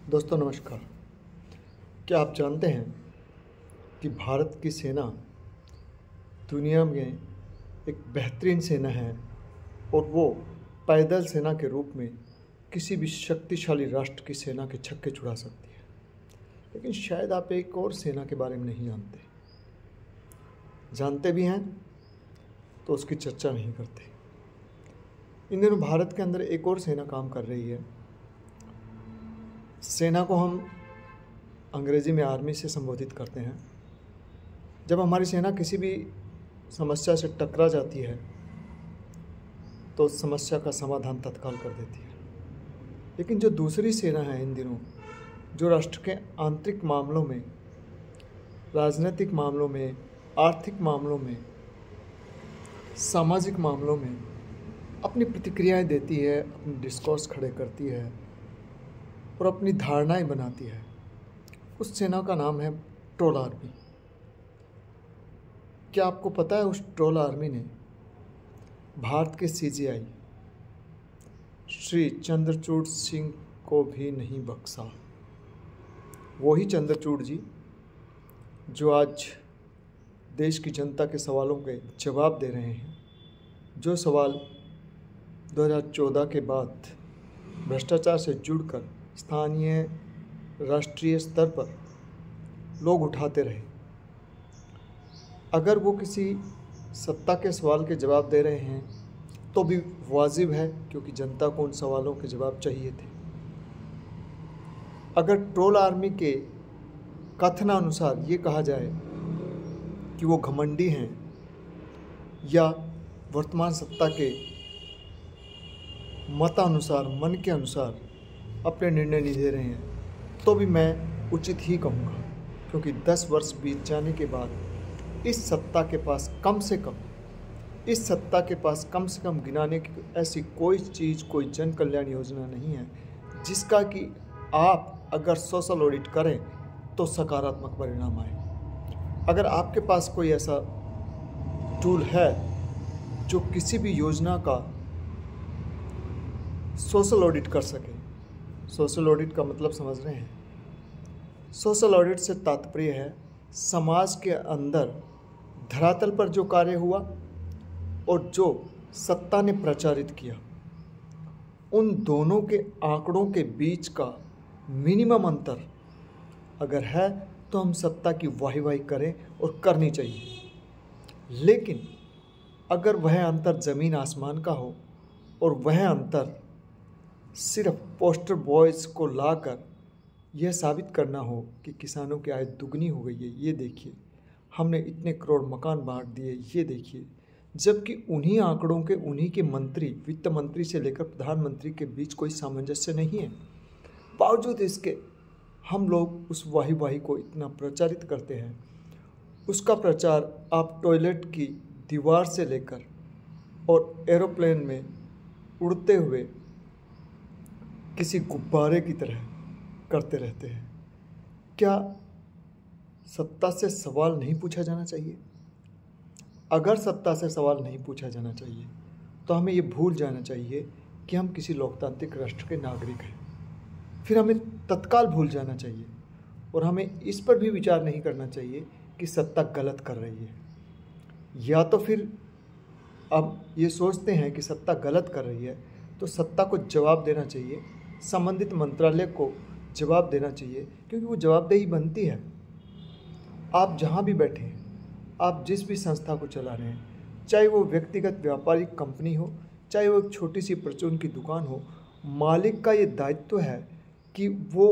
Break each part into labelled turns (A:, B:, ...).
A: दोस्तों नमस्कार। क्या आप जानते हैं कि भारत की सेना दुनिया में एक बेहतरीन सेना है और वो पैदल सेना के रूप में किसी भी शक्तिशाली राष्ट्र की सेना के छक्के छुड़ा सकती है। लेकिन शायद आप एक और सेना के बारे में नहीं जानते भी हैं तो उसकी चर्चा नहीं करते। इन दिनों भारत के अंदर एक और सेना काम कर रही है। सेना को हम अंग्रेज़ी में आर्मी से संबोधित करते हैं। जब हमारी सेना किसी भी समस्या से टकरा जाती है तो उस समस्या का समाधान तत्काल कर देती है। लेकिन जो दूसरी सेना है इन दिनों, जो राष्ट्र के आंतरिक मामलों में, राजनीतिक मामलों में, आर्थिक मामलों में, सामाजिक मामलों में अपनी प्रतिक्रियाएं देती है, अपने डिस्कोर्स खड़े करती है और अपनी धारणाएं बनाती है, उस सेना का नाम है ट्रोल आर्मी। क्या आपको पता है उस ट्रोल आर्मी ने भारत के सीजीआई श्री चंद्रचूड़ सिंह को भी नहीं बख्शा। वही चंद्रचूड़ जी जो आज देश की जनता के सवालों के जवाब दे रहे हैं, जो सवाल 2014 के बाद भ्रष्टाचार से जुड़कर स्थानीय राष्ट्रीय स्तर पर लोग उठाते रहे। अगर वो किसी सत्ता के सवाल के जवाब दे रहे हैं तो भी वाजिब है, क्योंकि जनता को उन सवालों के जवाब चाहिए थे। अगर ट्रोल आर्मी के कथनानुसार ये कहा जाए कि वो घमंडी हैं या वर्तमान सत्ता के मतानुसार, मन के अनुसार अपने निर्णय नहीं दे रहे हैं, तो भी मैं उचित ही कहूँगा, क्योंकि 10 वर्ष बीत जाने के बाद इस सत्ता के पास कम से कम गिनाने की ऐसी कोई चीज़, कोई जन कल्याण योजना नहीं है जिसका कि आप अगर सोशल ऑडिट करें तो सकारात्मक परिणाम आए। अगर आपके पास कोई ऐसा टूल है जो किसी भी योजना का सोशल ऑडिट कर सके, सोशल ऑडिट का मतलब समझ रहे हैं? सोशल ऑडिट से तात्पर्य है समाज के अंदर धरातल पर जो कार्य हुआ और जो सत्ता ने प्रचारित किया, उन दोनों के आंकड़ों के बीच का मिनिमम अंतर अगर है तो हम सत्ता की वाही करें, और करनी चाहिए। लेकिन अगर वह अंतर ज़मीन आसमान का हो और वह अंतर सिर्फ पोस्टर बॉयज़ को लाकर यह साबित करना हो कि किसानों की आय दुगनी हो गई है, ये देखिए, हमने इतने करोड़ मकान बांट दिए, ये देखिए, जबकि उन्हीं आंकड़ों के, उन्हीं के मंत्री, वित्त मंत्री से लेकर प्रधानमंत्री के बीच कोई सामंजस्य नहीं है, बावजूद इसके हम लोग उस वाही को इतना प्रचारित करते हैं। उसका प्रचार आप टॉयलेट की दीवार से लेकर और एरोप्लेन में उड़ते हुए किसी गुब्बारे की तरह करते रहते हैं। क्या सत्ता से सवाल नहीं पूछा जाना चाहिए? अगर सत्ता से सवाल नहीं पूछा जाना चाहिए तो हमें ये भूल जाना चाहिए कि हम किसी लोकतांत्रिक राष्ट्र के नागरिक हैं। फिर हमें तत्काल भूल जाना चाहिए और हमें इस पर भी विचार नहीं करना चाहिए कि सत्ता गलत कर रही है, या तो फिर अब ये सोचते हैं कि सत्ता गलत कर रही है तो सत्ता को जवाब देना चाहिए, संबंधित मंत्रालय को जवाब देना चाहिए, क्योंकि वो जवाबदेही बनती है। आप जहाँ भी बैठे हैं, आप जिस भी संस्था को चला रहे हैं, चाहे वो व्यक्तिगत व्यापारिक कंपनी हो, चाहे वो एक छोटी सी परचून की दुकान हो, मालिक का ये दायित्व है कि वो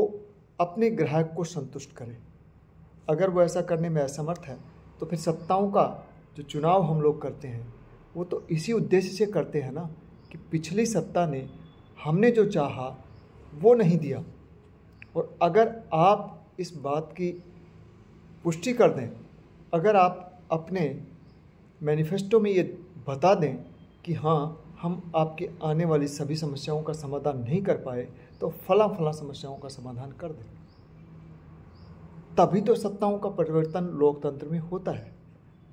A: अपने ग्राहक को संतुष्ट करे। अगर वो ऐसा करने में असमर्थ है तो फिर सत्ताओं का जो चुनाव हम लोग करते हैं वो तो इसी उद्देश्य से करते हैं ना, कि पिछली सत्ता ने हमने जो चाहा वो नहीं दिया। और अगर आप इस बात की पुष्टि कर दें, अगर आप अपने मैनिफेस्टो में ये बता दें कि हाँ, हम आपकी आने वाली सभी समस्याओं का समाधान नहीं कर पाए तो फला समस्याओं का समाधान कर दें, तभी तो सत्ताओं का परिवर्तन लोकतंत्र में होता है।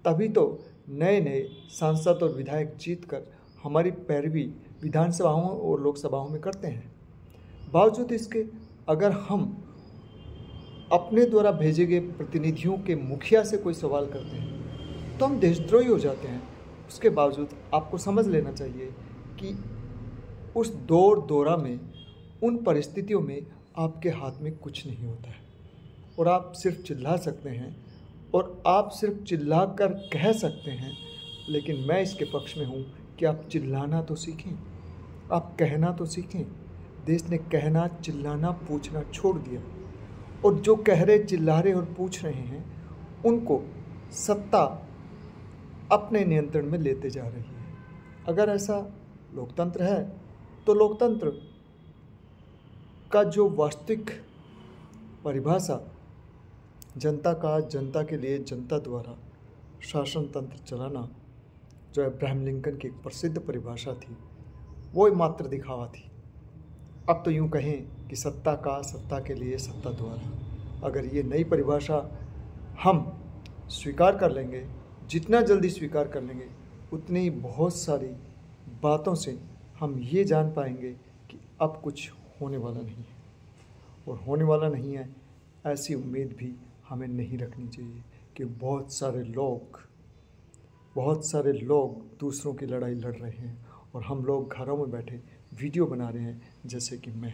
A: तभी तो नए सांसद और विधायक जीतकर हमारी पैरवी विधानसभाओं और लोकसभाओं में करते हैं। बावजूद इसके अगर हम अपने द्वारा भेजे गए प्रतिनिधियों के मुखिया से कोई सवाल करते हैं तो हम देशद्रोही हो जाते हैं। उसके बावजूद आपको समझ लेना चाहिए कि उस दौरा में, उन परिस्थितियों में आपके हाथ में कुछ नहीं होता है और आप सिर्फ चिल्ला सकते हैं और आप सिर्फ चिल्ला कर कह सकते हैं। लेकिन मैं इसके पक्ष में हूँ कि आप चिल्लाना तो सीखें, आप कहना तो सीखें। देश ने कहना, चिल्लाना, पूछना छोड़ दिया और जो कह रहे, चिल्ला रहे और पूछ रहे हैं उनको सत्ता अपने नियंत्रण में लेते जा रही है। अगर ऐसा लोकतंत्र है तो लोकतंत्र का जो वास्तविक परिभाषा जनता का, जनता के लिए, जनता द्वारा शासन तंत्र चलाना, जो अब्राहम लिंकन की एक प्रसिद्ध परिभाषा थी, वो मात्र दिखावा थी। अब तो यूँ कहें कि सत्ता का, सत्ता के लिए, सत्ता द्वारा। अगर ये नई परिभाषा हम स्वीकार कर लेंगे, जितना जल्दी स्वीकार कर लेंगे, उतनी बहुत सारी बातों से हम ये जान पाएंगे कि अब कुछ होने वाला नहीं है। और होने वाला नहीं है ऐसी उम्मीद भी हमें नहीं रखनी चाहिए कि बहुत सारे लोग दूसरों की लड़ाई लड़ रहे हैं और हम लोग घरों में बैठे वीडियो बना रहे हैं, जैसे कि मैं।